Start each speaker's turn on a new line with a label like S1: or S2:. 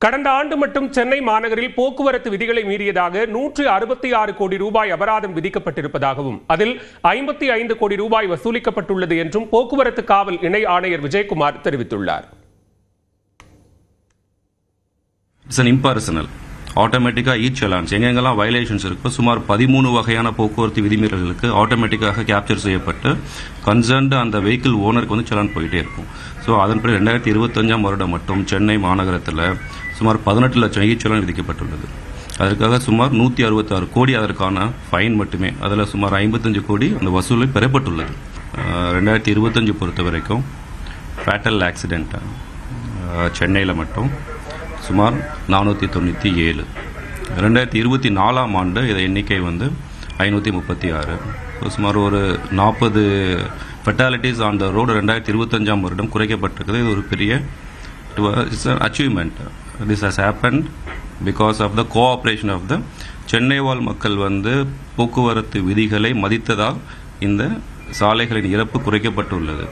S1: கடந்த ஆண்டு மட்டும் சென்னை மாநகரில் போக்குவரத்து விதிகளை மீறியதாக 166 கோடி ரூபாய் அபராதம் விதிக்கப்பட்டிருப்பதாகவும் அதில் 55 கோடி ரூபாய் வசூலிக்கப்பட்டுள்ளது என்றும் போக்குவரத்து காவல் இணை ஆணையர் விஜயகுமார் தெரிவித்துள்ளார்.
S2: ஆட்டோமேட்டிக்காக ஈச் சலான்ஸ் எங்கெங்கெல்லாம் வயலேஷன்ஸ் இருக்கோ சுமார் 13 வகையான போக்குவரத்து விதிமீறல்களுக்கு ஆட்டோமேட்டிக்காக கேப்சர் செய்யப்பட்டு கன்சர்ன்டு அந்த வெஹிக்கிள் ஓனருக்கு வந்து சலான் போயிட்டே இருக்கும். ஸோ அதன்படி 2025 வருடம் மட்டும் சென்னை மாநகரத்தில் சுமார் 18 லட்சம் ஈச் சலான் விதிக்கப்பட்டுள்ளது. அதற்காக சுமார் 166 கோடி அதற்கான ஃபைன் மட்டுமே, அதில் சுமார் 55 கோடி அந்த வசூலில் பெறப்பட்டுள்ளது. 2025 பொறுத்த வரைக்கும் ஃபேட்டல் ஆக்சிடென்ட் சென்னையில் மட்டும் சுமார் 497. 2024 ஆண்டு இதை எண்ணிக்கை வந்து 536. சுமார் ஒரு 40 ஃபெட்டாலிட்டிஸ் ஆன் த ரோடு 2025 வருடம் குறைக்கப்பட்டிருக்கிறது. இது ஒரு பெரிய achievement. This has happened because of the cooperation of the Chennai வாழ் மக்கள் வந்து போக்குவரத்து விதிகளை மதித்ததால் இந்த சாலைகளின் இறப்பு குறைக்கப்பட்டுள்ளது.